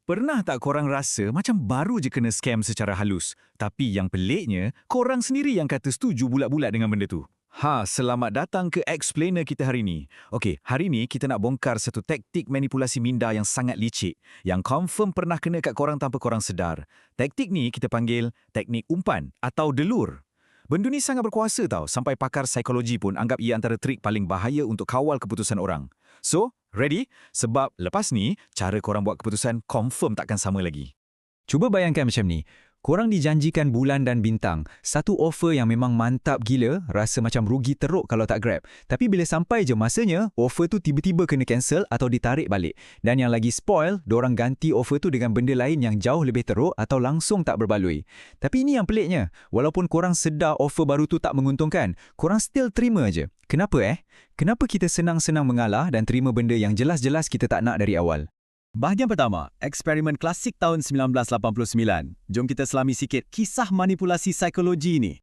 Pernah tak korang rasa macam baru je kena scam secara halus, tapi yang peliknya, korang sendiri yang kata setuju bulat-bulat dengan benda tu? Selamat datang ke Explainer kita hari ni. Okey, hari ni kita nak bongkar satu taktik manipulasi minda yang sangat licik, yang confirm pernah kena kat korang tanpa korang sedar. Taktik ni kita panggil teknik umpan atau delur. Benda ni sangat berkuasa tau, sampai pakar psikologi pun anggap ia antara trik paling bahaya untuk kawal keputusan orang. So, ready? Sebab lepas ni, cara korang buat keputusan confirm takkan sama lagi. Cuba bayangkan macam ni. Korang dijanjikan bulan dan bintang. Satu offer yang memang mantap gila, rasa macam rugi teruk kalau tak grab. Tapi bila sampai je masanya, offer tu tiba-tiba kena cancel atau ditarik balik. Dan yang lagi spoil, dorang ganti offer tu dengan benda lain yang jauh lebih teruk atau langsung tak berbaloi. Tapi ini yang peliknya. Walaupun korang sedar offer baru tu tak menguntungkan, korang still terima je. Kenapa Kenapa kita senang-senang mengalah dan terima benda yang jelas-jelas kita tak nak dari awal? Bahagian pertama, eksperimen klasik tahun 1989. Jom kita selami sikit kisah manipulasi psikologi ni.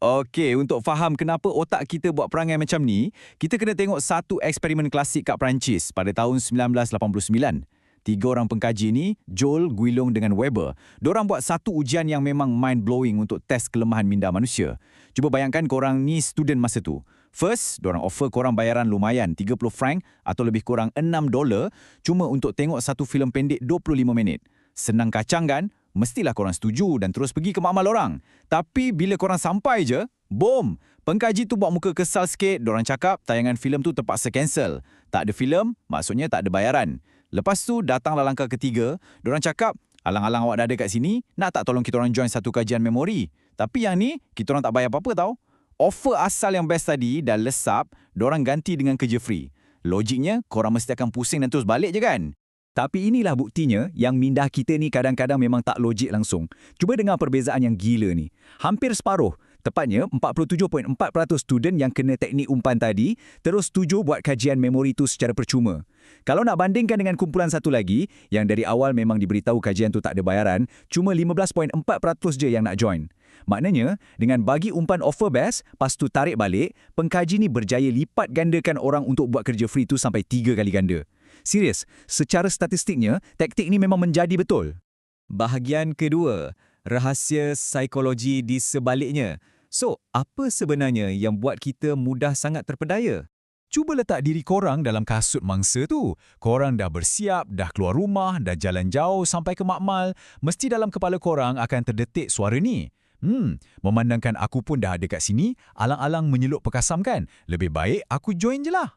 Okey, untuk faham kenapa otak kita buat perangai macam ni, kita kena tengok satu eksperimen klasik kat Perancis pada tahun 1989. Tiga orang pengkaji ni, Joel, Guillaume dengan Weber, dorang buat satu ujian yang memang mind-blowing untuk test kelemahan minda manusia. Cuba bayangkan korang ni student masa tu. First, dorang offer korang bayaran lumayan, 30 franc atau lebih kurang $6 cuma untuk tengok satu filem pendek 25 minit. Senang kacang kan? Mestilah korang setuju dan terus pergi ke makmal orang. Tapi bila korang sampai je, boom! Pengkaji tu buat muka kesal sikit, dorang cakap tayangan filem tu terpaksa cancel. Tak ada filem, maksudnya tak ada bayaran. Lepas tu, datanglah langkah ketiga, dorang cakap, alang-alang awak dah ada kat sini, nak tak tolong kita orang join satu kajian memori? Tapi yang ni, kita orang tak bayar apa-apa tau. Offer asal yang best tadi dah lesap, dorang ganti dengan kerja free. Logiknya, korang mesti akan pusing dan terus balik je kan? Tapi inilah buktinya yang minda kita ni kadang-kadang memang tak logik langsung. Cuba dengar perbezaan yang gila ni. Hampir separuh, tepatnya 47.4% student yang kena teknik umpan tadi, terus setuju buat kajian memori tu secara percuma. Kalau nak bandingkan dengan kumpulan satu lagi, yang dari awal memang diberitahu kajian tu tak ada bayaran, cuma 15.4% je yang nak join. Maknanya, dengan bagi umpan offer best, pas tu tarik balik, pengkaji ni berjaya lipat gandakan orang untuk buat kerja free tu sampai 3 kali ganda. Serius, secara statistiknya, taktik ni memang menjadi betul. Bahagian kedua, rahsia psikologi di sebaliknya. So, apa sebenarnya yang buat kita mudah sangat terpedaya? Cuba letak diri korang dalam kasut mangsa tu. Korang dah bersiap, dah keluar rumah, dah jalan jauh sampai ke makmal. Mesti dalam kepala korang akan terdetik suara ni. Memandangkan aku pun dah ada kat sini, alang-alang menyelup pekasam kan? Lebih baik aku join je lah.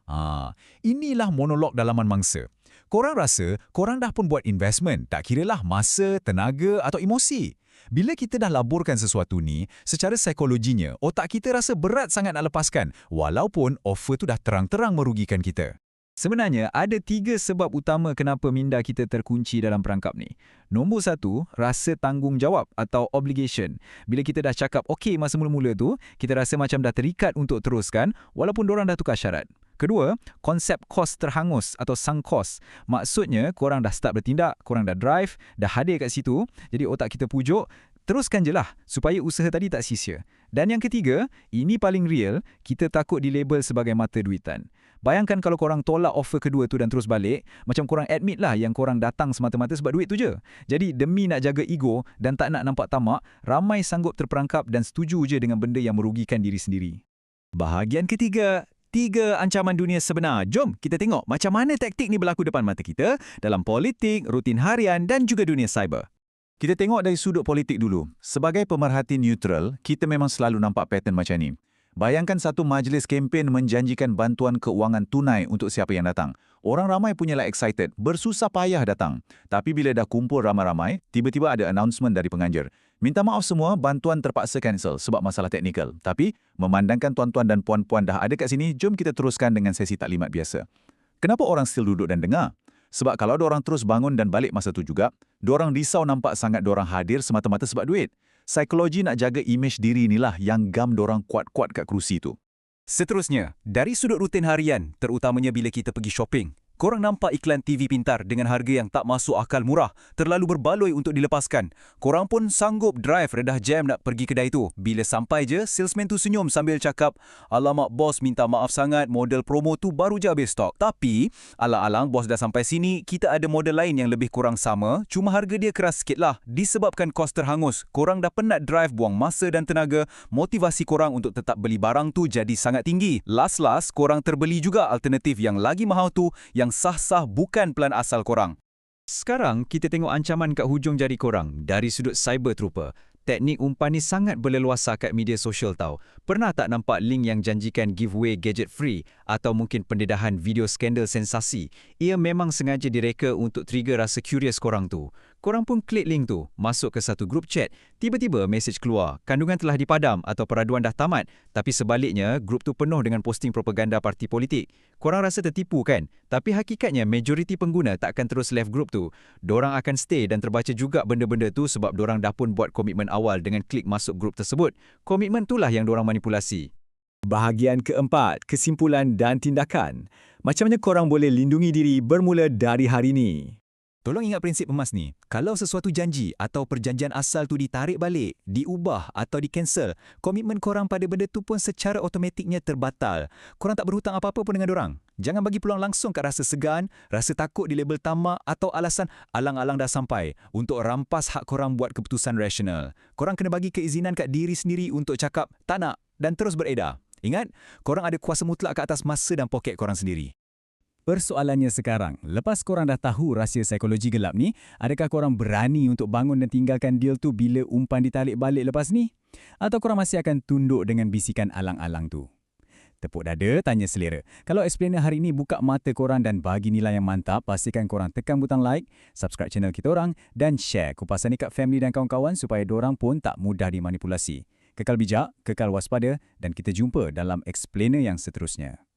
Inilah monolog dalaman mangsa. Korang rasa korang dah pun buat investment, tak kiralah masa, tenaga atau emosi. Bila kita dah laburkan sesuatu ni, secara psikologinya, otak kita rasa berat sangat nak lepaskan, walaupun offer tu dah terang-terang merugikan kita. Sebenarnya, ada 3 sebab utama kenapa minda kita terkunci dalam perangkap ni. Nombor 1, rasa tanggungjawab atau obligation. Bila kita dah cakap okey masa mula-mula tu, kita rasa macam dah terikat untuk teruskan walaupun dorang dah tukar syarat. Kedua, konsep kos terhangus atau sunk cost. Maksudnya, korang dah start bertindak, korang dah drive, dah hadir kat situ, jadi otak kita pujuk, teruskan je lah supaya usaha tadi tak sia-sia. Dan yang ketiga, ini paling real, kita takut dilabel sebagai mata duitan. Bayangkan kalau korang tolak offer kedua tu dan terus balik, macam korang admit lah yang korang datang semata-mata sebab duit tu je. Jadi demi nak jaga ego dan tak nak nampak tamak, ramai sanggup terperangkap dan setuju je dengan benda yang merugikan diri sendiri. Bahagian ketiga, 3 ancaman dunia sebenar. Jom kita tengok macam mana taktik ni berlaku depan mata kita dalam politik, rutin harian dan juga dunia cyber. Kita tengok dari sudut politik dulu. Sebagai pemerhati neutral, kita memang selalu nampak pattern macam ni. Bayangkan satu majlis kempen menjanjikan bantuan keuangan tunai untuk siapa yang datang. Orang ramai punyalah excited, bersusah payah datang. Tapi bila dah kumpul ramai-ramai, tiba-tiba ada announcement dari penganjur. Minta maaf semua, bantuan terpaksa cancel sebab masalah teknikal. Tapi, memandangkan tuan-tuan dan puan-puan dah ada kat sini, jom kita teruskan dengan sesi taklimat biasa. Kenapa orang still duduk dan dengar? Sebab kalau diorang terus bangun dan balik masa tu juga, diorang risau nampak sangat diorang hadir semata-mata sebab duit. Psikologi nak jaga imej diri inilah yang gam diorang kuat-kuat kat kerusi tu. Seterusnya, dari sudut rutin harian, terutamanya bila kita pergi shopping. Korang nampak iklan TV pintar dengan harga yang tak masuk akal murah, terlalu berbaloi untuk dilepaskan. Korang pun sanggup drive redah jam nak pergi kedai tu. Bila sampai je, salesman tu senyum sambil cakap, "Alamak bos, minta maaf sangat, model promo tu baru je habis stok." Tapi, alang-alang bos dah sampai sini, kita ada model lain yang lebih kurang sama, cuma harga dia keras sikit lah. Disebabkan kos terhangus, korang dah penat drive, buang masa dan tenaga, motivasi korang untuk tetap beli barang tu jadi sangat tinggi. Last, korang terbeli juga alternatif yang lagi mahal tu, yang sah-sah bukan plan asal korang. Sekarang, kita tengok ancaman kat hujung jari korang dari sudut cyber trooper. Teknik umpan ni sangat berleluasa kat media sosial tau. Pernah tak nampak link yang janjikan giveaway gadget free atau mungkin pendedahan video skandal sensasi? Ia memang sengaja direka untuk trigger rasa curious korang tu. Korang pun klik link tu, masuk ke satu grup chat. Tiba-tiba mesej keluar, kandungan telah dipadam atau peraduan dah tamat. Tapi sebaliknya, grup tu penuh dengan posting propaganda parti politik. Korang rasa tertipu kan? Tapi hakikatnya, majoriti pengguna takkan terus left grup tu. Dorang akan stay dan terbaca juga benda-benda tu sebab dorang dah pun buat komitmen awal dengan klik masuk grup tersebut. Komitmen itulah yang dorang manipulasi. Bahagian keempat, kesimpulan dan tindakan. Macam mana korang boleh lindungi diri bermula dari hari ini? Tolong ingat prinsip emas ni. Kalau sesuatu janji atau perjanjian asal tu ditarik balik, diubah atau di-cancel, komitmen korang pada benda tu pun secara automatiknya terbatal. Korang tak berhutang apa-apa pun dengan dorang. Jangan bagi peluang langsung kat rasa segan, rasa takut dilabel tamak atau alasan alang-alang dah sampai untuk rampas hak korang buat keputusan rasional. Korang kena bagi keizinan kat diri sendiri untuk cakap tak nak dan terus beredar. Ingat, korang ada kuasa mutlak ke atas masa dan poket korang sendiri. Persoalannya sekarang, lepas korang dah tahu rahsia psikologi gelap ni, adakah korang berani untuk bangun dan tinggalkan deal tu bila umpan ditarik balik lepas ni? Atau korang masih akan tunduk dengan bisikan alang-alang tu? Tepuk dada, tanya selera. Kalau explainer hari ini buka mata korang dan bagi nilai yang mantap, pastikan korang tekan butang like, subscribe channel kita orang dan share kupasan ni kat family dan kawan-kawan supaya dorang pun tak mudah dimanipulasi. Kekal bijak, kekal waspada dan kita jumpa dalam explainer yang seterusnya.